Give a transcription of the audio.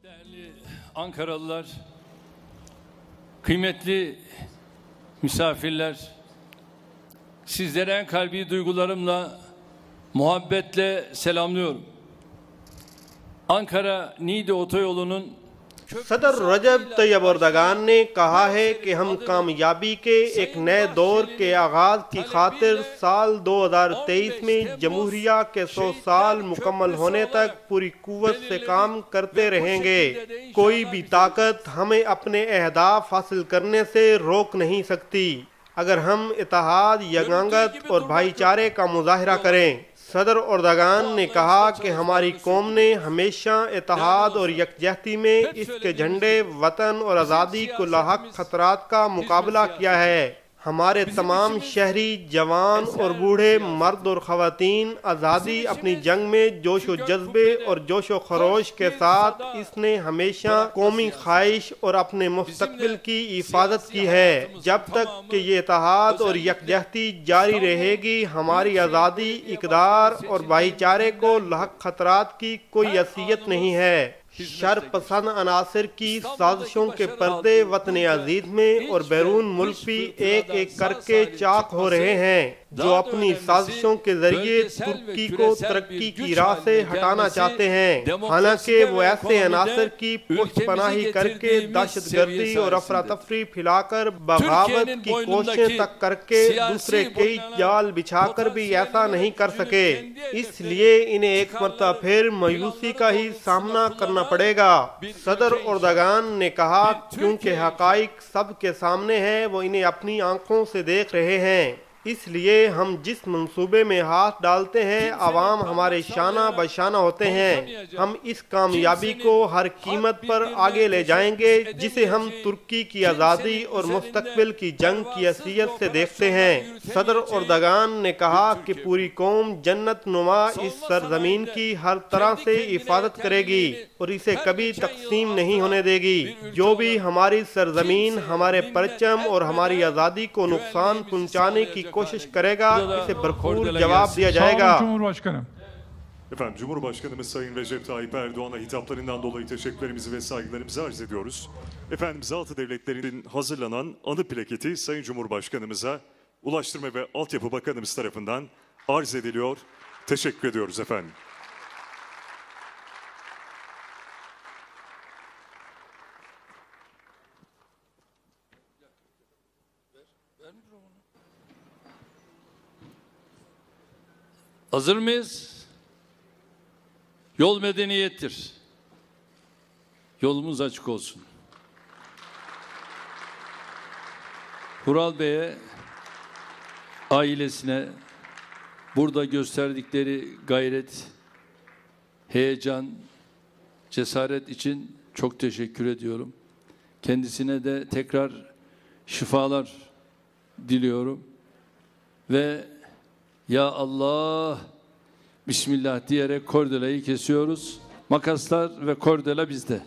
Değerli Ankaralılar, kıymetli misafirler, sizlere en kalbi duygularımla, muhabbetle selamlıyorum. Ankara-Niğde otoyolunun सदर रजब Tayyip Erdogan ने कहा है कि हम कामयाबी के एक नए दौर के आगाज की खातिर साल 2023 में जमहूरिया के 100 साल मुकम्मल होने तक पूरी कुव्वत से काम करते रहेंगे। कोई भी ताकत हमें अपने अहदाफ हासिल करने से रोक नहीं सकती अगर हम इत्तेहाद, यगांगत और भाईचारे का मुजाहरा करें। सदर एर्दोगान ने कहा कि हमारी कौम ने हमेशा इत्तेहाद और यकजहती में इसके झंडे, वतन और आज़ादी को लाहक खतरात का मुकाबला किया है। हमारे तमाम शहरी, जवान और बूढ़े, मर्द और ख़वातीन आज़ादी अपनी जंग में जोश व जज्बे और जोश व खरोश के साथ इसने हमेशा कौमी ख्वाहिश और अपने मुस्तकबिल की हिफाजत की है। जब तक कि ये इत्तेहाद और यकजहती जारी रहेगी, हमारी आज़ादी, इक़दार और भाईचारे को लाहक खतरात की कोई असियत नहीं है। शरपसंद अनासर की साजिशों के पर्दे वतन अजीज में और बैरून मुल्क भी एक एक करके चाक हो रहे हैं, जो अपनी साजिशों के जरिए तुर्की को तरक्की की राह से हटाना चाहते हैं। हालांकि वो ऐसे अनासर की पुष्टपनाही करके दहशतगर्दी और अफरा तफरी फैलाकर बगावत की कोशिशें तक करके दूसरे कई जाल बिछाकर भी ऐसा नहीं कर सके। इसलिए इन्हें एक मरतबा फिर मायूसी का ही सामना करना पड़ेगा। सदर एर्दोगान ने कहा, क्योंकि हकाइक सबके सामने हैं, वो इन्हें अपनी आंखों से देख रहे हैं। इसलिए हम जिस मंसूबे में हाथ डालते हैं, आवाम हमारे शाना बशाना होते हैं। हम इस कामयाबी को हर कीमत पर आगे ले जाएंगे, जिसे हम तुर्की की आज़ादी और मुस्तकबिल की जंग की हैसियत से देखते हैं। सदर एर्दोगान ने कहा कि पूरी कौम जन्नत नुमा इस सरजमीन की हर तरह से हिफाजत करेगी और इसे कभी तकसीम नहीं होने देगी। जो भी हमारी सरजमीन, हमारे परचम और हमारी आज़ादी को नुकसान पहुँचाने की koşuş करेगा, इसे भरपूर cevap दिया जाएगा। Efendim, Cumhurbaşkanımız Sayın Recep Tayyip Erdoğan'a hitaplarından dolayı teşekkürlerimizi ve saygılarımızı arz ediyoruz. Efendim, Zat-ı Devletleri'nin hazırlanan anı plaketi Sayın Cumhurbaşkanımıza Ulaştırma ve Altyapı Bakanımız tarafından arz ediliyor. Teşekkür ediyoruz efendim. Hazır mıyız? Yol medeniyettir. Yolumuz açık olsun. Hural Bey'e, ailesine burada gösterdikleri gayret, heyecan, cesaret için çok teşekkür ediyorum. Kendisine de tekrar şifalar diliyorum. Ve ya Allah, Bismillah diyerek kordelayı kesiyoruz. Makaslar ve kordela bizde.